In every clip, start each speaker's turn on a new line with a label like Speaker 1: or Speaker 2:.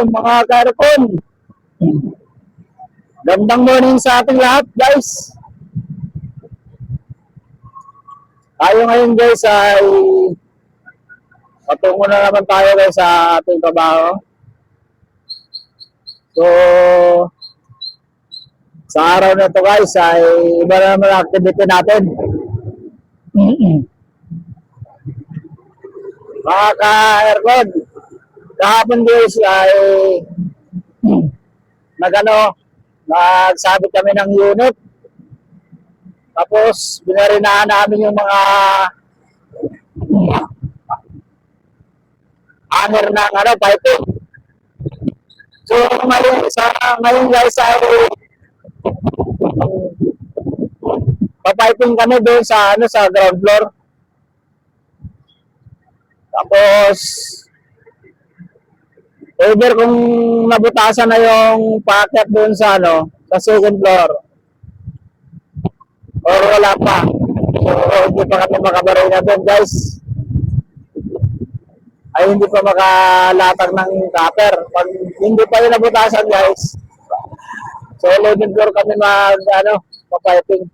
Speaker 1: mga karkon. Gandang morning sa ating lahat guys. Tayo ngayon guys ay patungo na naman tayo guys sa ating trabaho. So sa araw na ito guys ay iba na naman ang activity natin. Mga ka-aircon, kahapon guys ay nagsabit kami ng unit. Tapos binarinahan namin yung mga hanger ng piping. So ngayon guys ay papiping kami doon sa sa ground floor. Tapos over kung nabutasan na yung packet doon sa sa second floor or wala pa. So hindi pa kami makabarina doon guys. Ay hindi pa makalatag ng copper. Pag hindi pa yung nabutasan guys, so 11 floor kami papiping.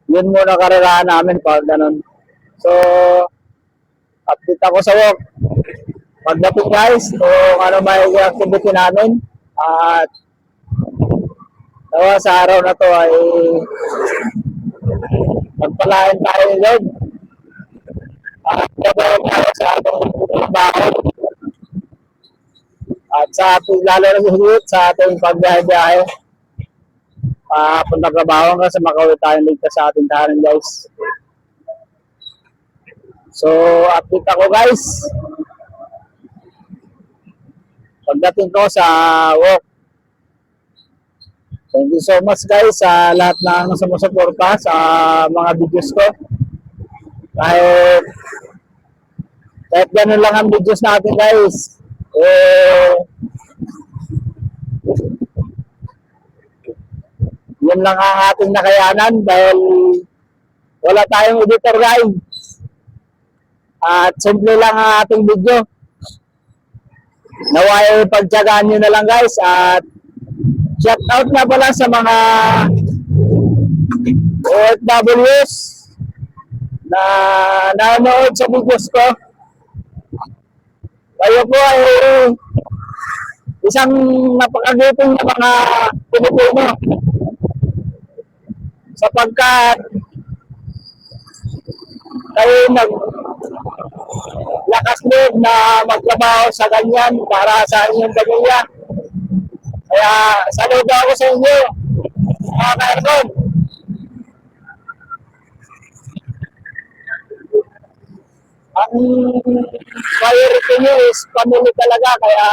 Speaker 1: Yun muna karirahan namin pag ganun. So update ako sa work pagdating guys kung ano may activity namin. At sa araw na to ay magpalain tayo yun at gagawin tayo sa ating trabaho at sa ating lalo na higit sa ating pagbiyahe punta trabaho hanggang sa makauwi tayo ligtas sa ating tahanan guys. So update ako guys pagdating ko sa work. Thank you so much guys sa lahat ng sumusuporta sa mga videos ko. Kahit ganun lang ang videos natin guys, yun lang ang ating nakayanan dahil wala tayong editor guys. At simple lang ang ating video. Naway pagtyagaan nyo na lang guys. At shout out na pala sa mga OFWs na nanonood sa videos ko. Kayo po ay isang napakagutom na mga Pilipino sapagkat kayo lakas loob na magtrabaho sa ganyan para sa inyong pamilya. Kaya saludo ako sa inyo mga ka-aircon. Ang priority nyo is family talaga, kaya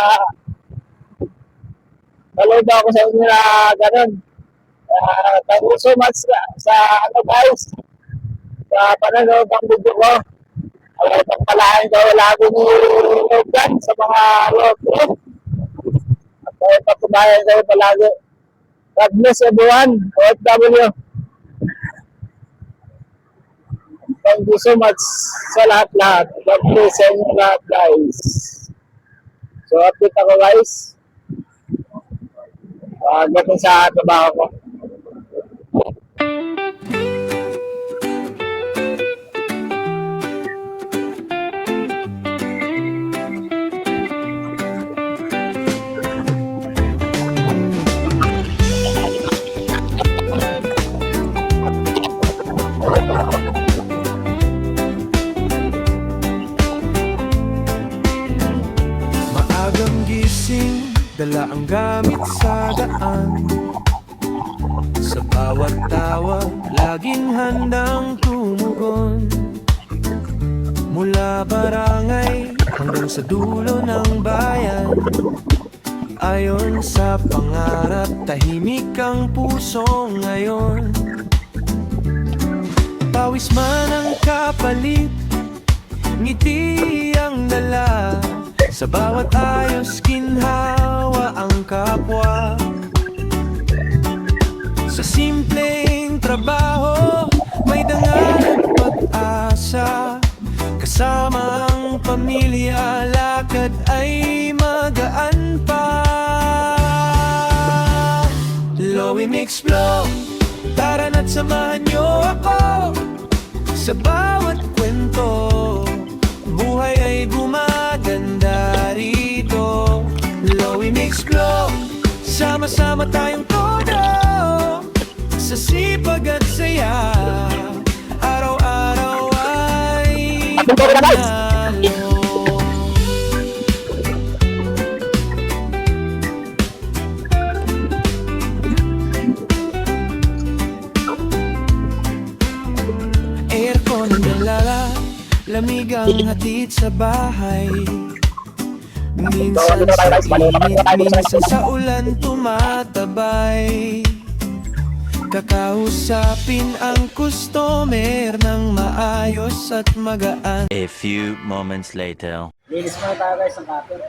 Speaker 1: saludo ako sa inyo na ganun. Thank you so much sa guys sa panonood ng video ko. Ay pagpalain ko lagi ni Logan sa mga loob ko. At ay pagkubayan kayo palagi. God bless everyone, OFW. Thank you so much sa lahat-lahat. God bless sa inyo lahat guys. So update ako guys. Pagdating sa trabaho ko.
Speaker 2: Dala ang gamit sa daan. Sa bawat tawag, laging handang tumugon. Mula barangay hanggang sa dulo ng bayan. Ayon sa pangarap, tahimik ang puso ngayon. Pawis man ang kapalit, ngiti ang dala. Sa bawat ayos, ginhawa ang kapwa. Sa simpleng trabaho, may dangal at pag-asa. Kasama ang pamilya, lakad ay mag Lowy Mix Flow. Tara na't samahan niyo ako sa bawat kwento. Buhay ay gumaganda rito. Lowy Mix Flow. Sama-sama tayong todo sa sipag at saya. Araw-araw ay panalo. Aircon ang dalala, lamig ang hatid sa bahay. Minsan sa init, minsan sa ulan tumatabay. Kakausapin ang customer ng maayos at magaan.
Speaker 3: A few moments later.
Speaker 1: Linis muna tayo guys ng kapit.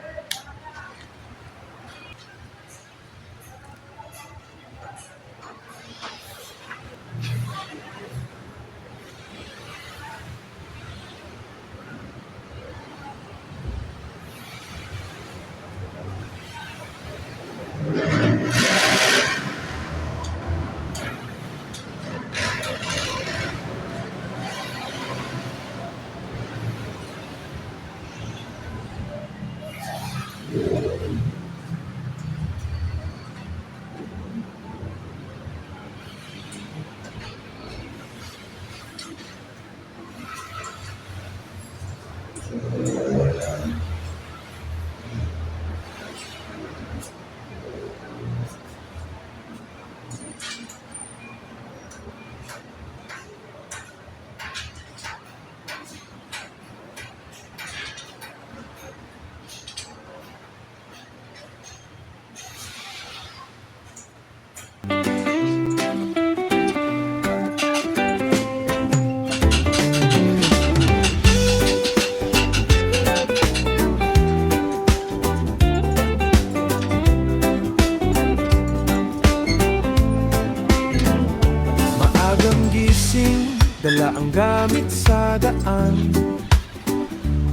Speaker 2: Dala ang gamit sa daan.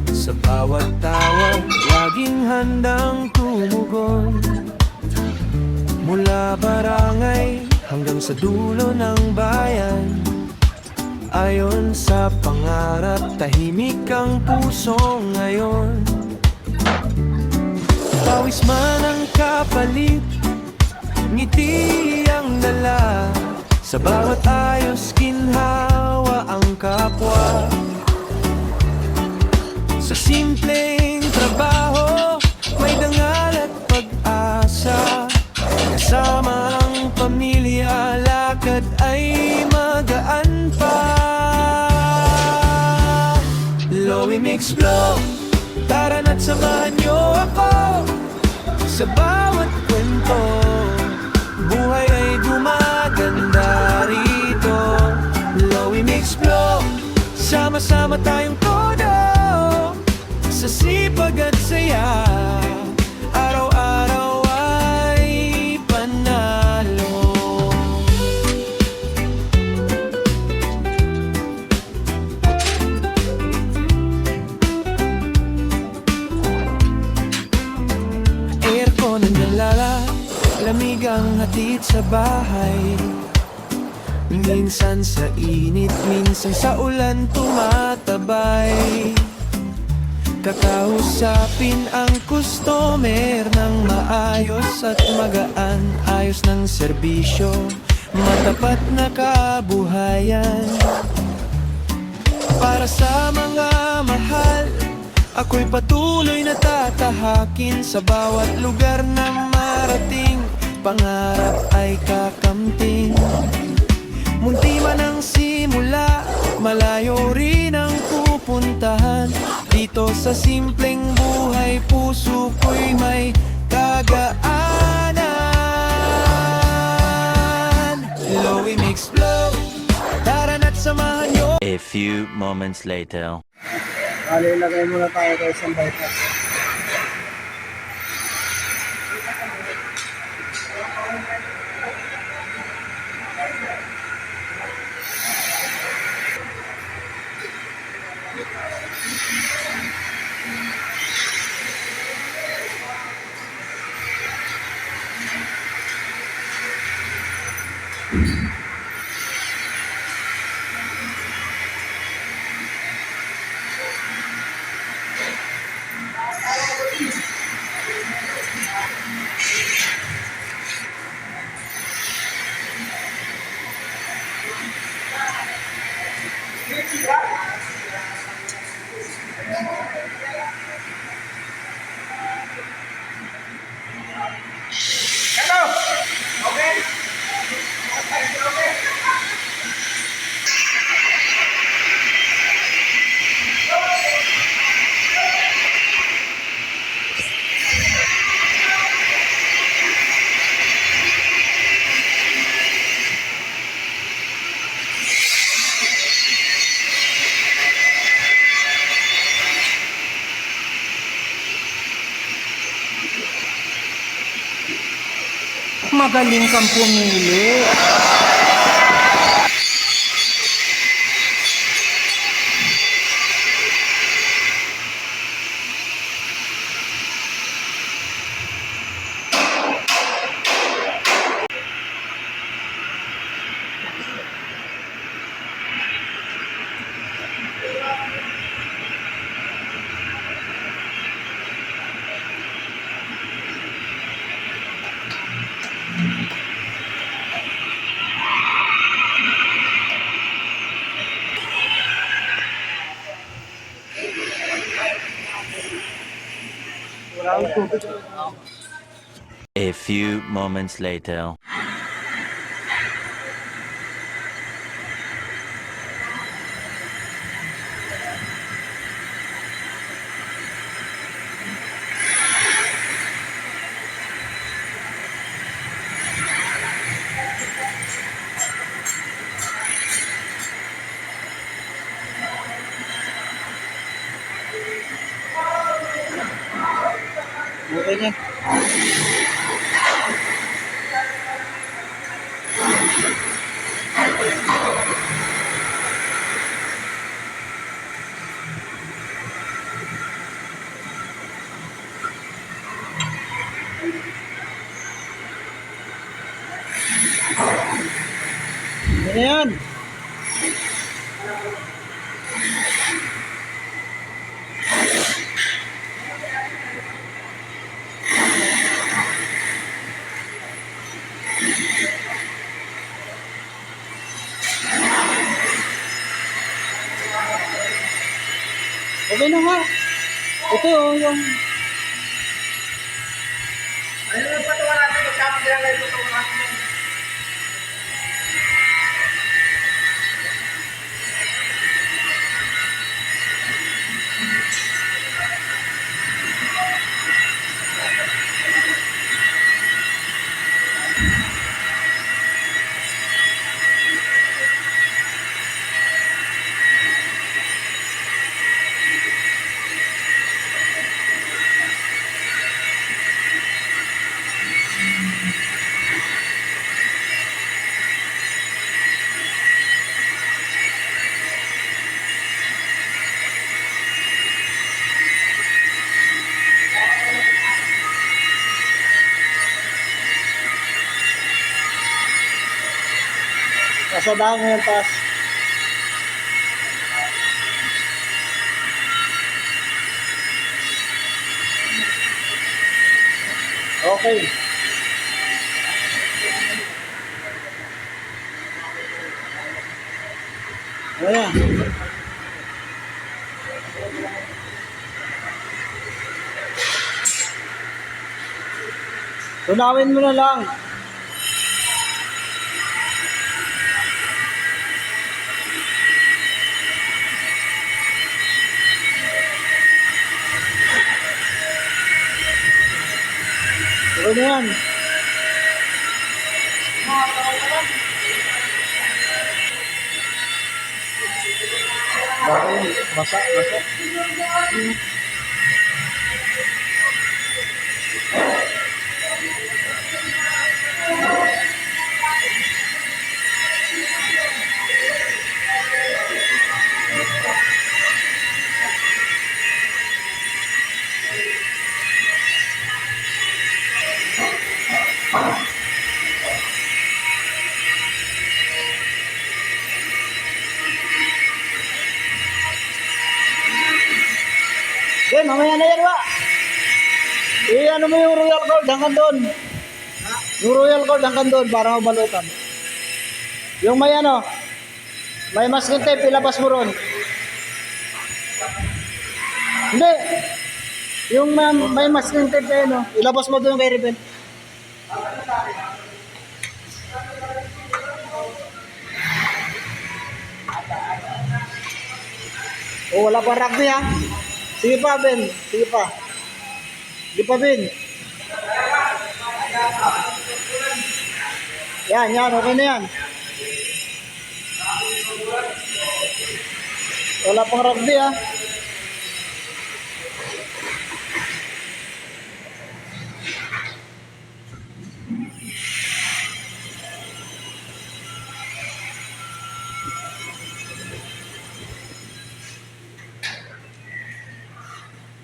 Speaker 2: Sa bawat tawag, laging handang tumugon. Mula barangay hanggang sa dulo ng bayan. Ayon sa pangarap, tahimik ang puso ngayon. Pawis man ang kapalit, ngiti ang dala. Sa bawat ayos, ginhawa ang kapwa. Sa simpleng trabaho, may dangal at pag-asa. Kasama ang pamilya, lakad ay magaan pa. Lowy Mix Flow, tara na't samahan niyo ako sa bawat kwento. Buhay ay gumaganda rito. Lowy Mix Flow, sama-sama tayong todo sa sipag at saya. Araw-araw ay panalo. Aircon ang dalala, lamig ang hatid sa bahay. Minsan sa init, minsan sa ulan tumatabay. Kakausapin ang customer ng maayos at magaan. Ayos ng serbisyo, matapat na kabuhayan. Para sa mga mahal, ako'y patuloy na tatahakin. Sa bawat lugar na marating, pangarap ay kakamtin. Munti man ang simula, malayo rin ang pupuntahan. Dito sa simpleng buhay, puso ko'y may kagaanan. Lowy Mix Flow, tara na't samahan nyo.
Speaker 3: A few moments later.
Speaker 1: Ilagay muna tayo guys ng bypass.
Speaker 4: Magaling kang pumili.
Speaker 3: A few moments later.
Speaker 4: Okay na. Ano yan? Okay na nga. Ito yung...
Speaker 1: Ano yung patawa natin? Magkama sila ngayon patawa natin.
Speaker 4: Kasabahan ngayon, pas. Okay. Ayan. Tunawin mo na lang. Okay na yan. Bakit? Basa. mamaya na yan, wa. Ano mo yung royal gold hanggang doon. Yung royal gold hanggang doon para mabalutan. Yung may ano, may masking tape, ilabas mo ron. Hindi. Yung may masking tape na yun, ilabas mo doon kay Rebel. Oh, wala pa rugby ha. Sige pa, Ben. Sige pa. Sige pa, Ben. Yan. Okay na yan. Wala pang rugby ha.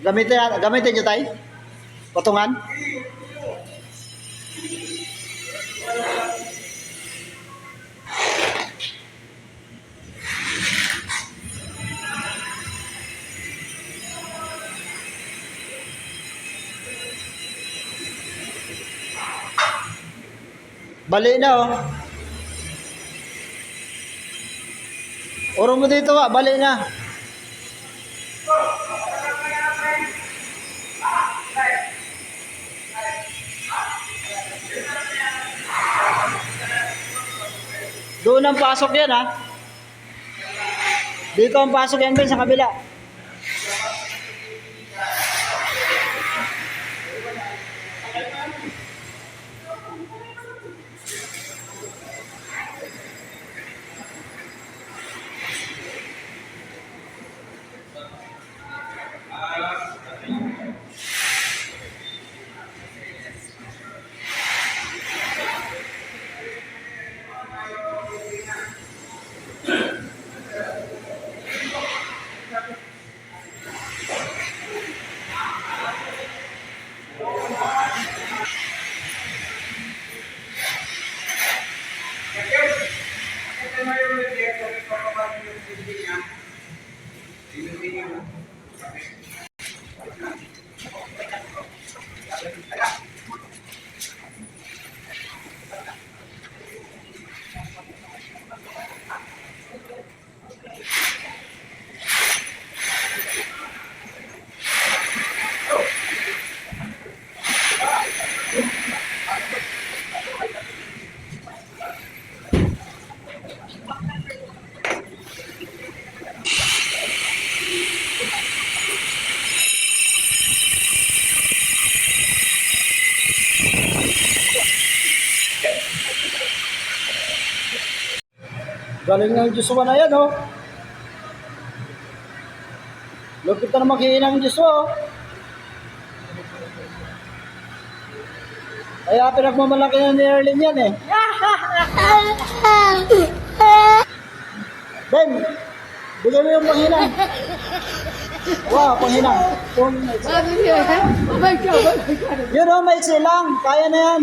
Speaker 4: Gamitin nyo tayo? Patungan? Bali na oh. Urong mo dito bali na. Doon ang pasok yan ha. Dito ang pasok yan Ben sa kabila. Galing ng Joshua na yan, oh. Lupit na makiin ng Joshua, oh. Kaya pinagmamalaki na ni Erlin yan, eh. Ben, bigyan mo yung panghinang. Wow, panghinang. Yun, oh, maiksi lang. Kaya na yan.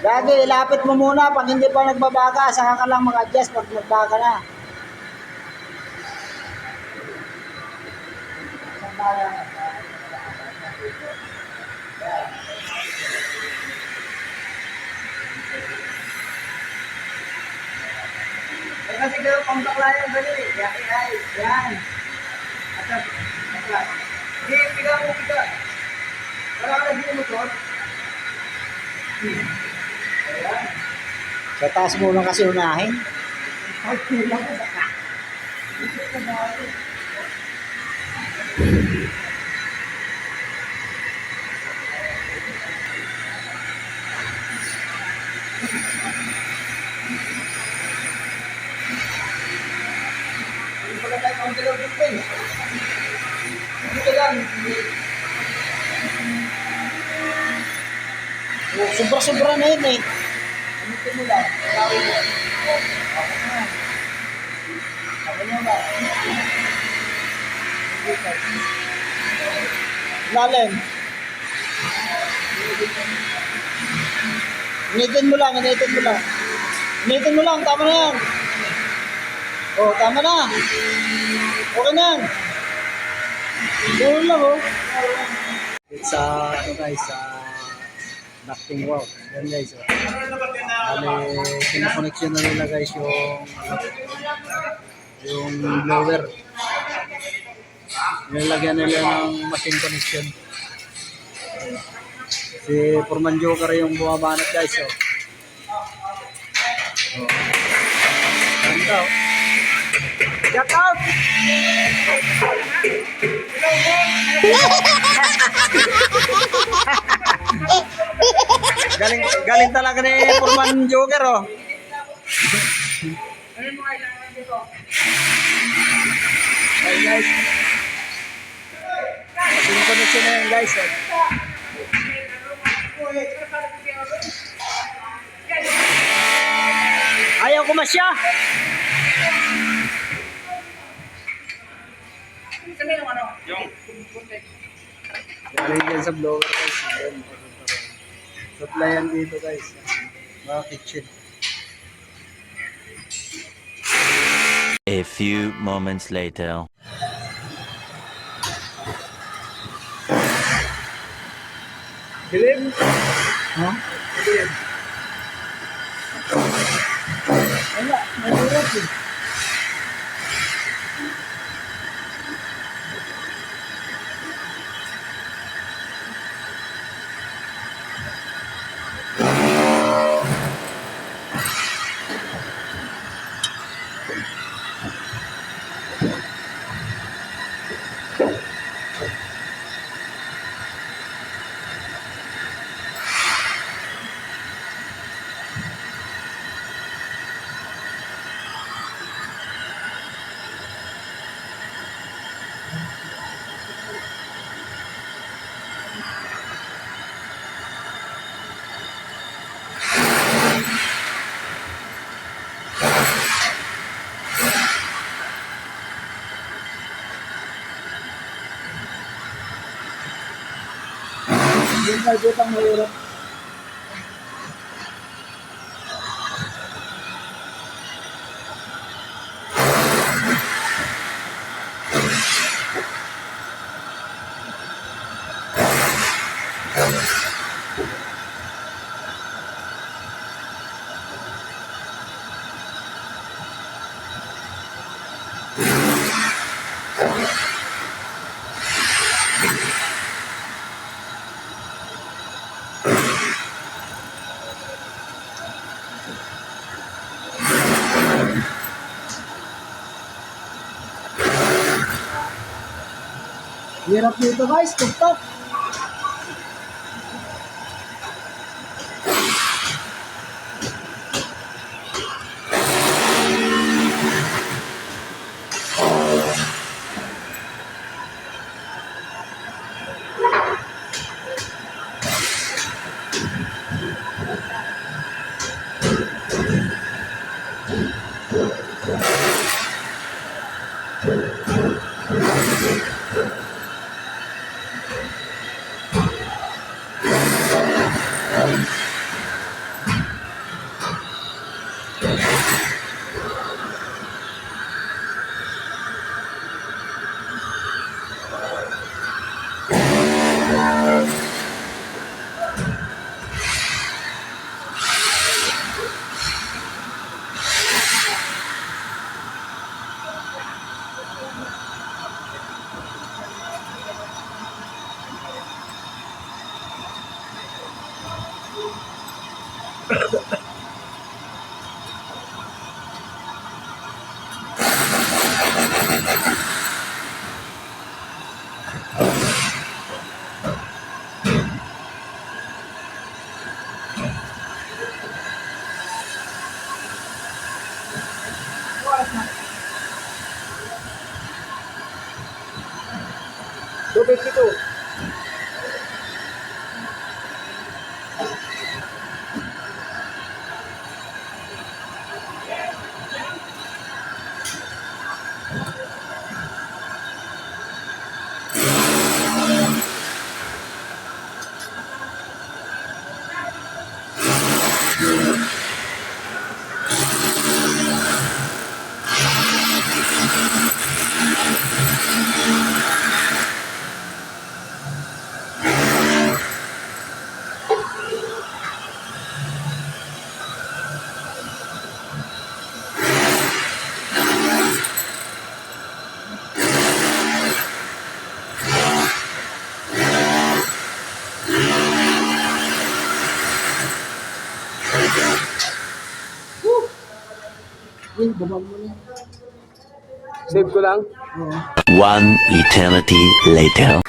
Speaker 4: Lagi, ilapit mo muna pag hindi pa nagbabaga, saka ka lang mag-adjust pag nagbaga na. Kasi kayo pang bakla yung ganun eh. Yan. Atas. Hindi, piga mo. Wala ka na mo to. Sa taas mo lang kasi unahin. Sobra-sobra na yun eh. Ano mo lang? Tawin mo. Ako na. Lalim. Initin mo lang, initin mo lang. Initin mo lang, tama na yan. Oh, tama na. Okay na yan. Doon lang, oh. It's ano guys, ducting work. Yan guys, oh. Bale, kinakoneksyon na nila guys yung blower. Nilagyan nila ng machine connection. Si Foreman Joker yung bumabanat guys, oh. Oh. Ganda, oh. Shout out! galing talaga ni Foreman Joker, oh. Hey guys. Machine connection na yan guys, oh. Ayaw ko masya. Galing yan sa blower guys. Supplyan dito guys. Mga kitchen.
Speaker 3: A few moments later.
Speaker 4: Dilim? Ha? Dilim. Wala, mahirap eh. Yung nagutang mahirap. Hirap dito guys, tuktok. Tubig dito. Sige, baba mo na.
Speaker 1: Save ko lang.
Speaker 4: Oo.
Speaker 3: One eternity later.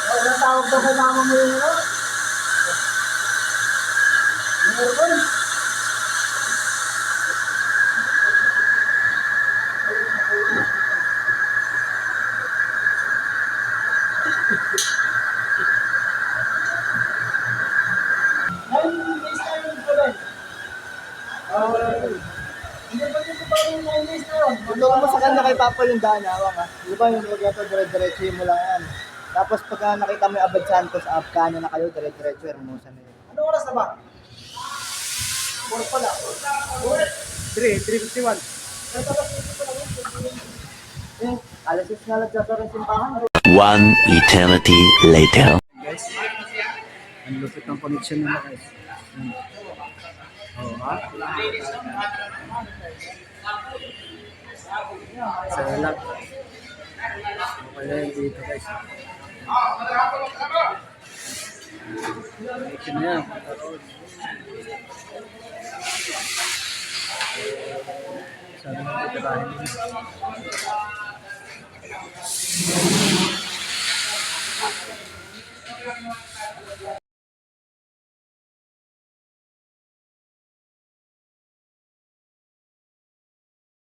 Speaker 4: Ano tawag daw kay mama mo yung ano? Meron. Ay, English na yun po rin. Hindi ba yung pa rin yung English na yun? Ito mo sa kanya kay Papa yung daan, hawak ha. Di ba yung magato, dire-diretso mo lang yan. Tapos pagka nakita mo yung Abad Santos, kanan na kayo, dire-diretso, Hermosa na yun. Ano oras na ba? 4 pala. 3:51. Alas 6 na lang sa yung simbahan.
Speaker 3: One eternity later.
Speaker 4: Guys, ang lupit ng connection nila guys. Oo ha? Saya lang. Okay na yun dito guys. Connection na yan. Sabi mo dito tayo.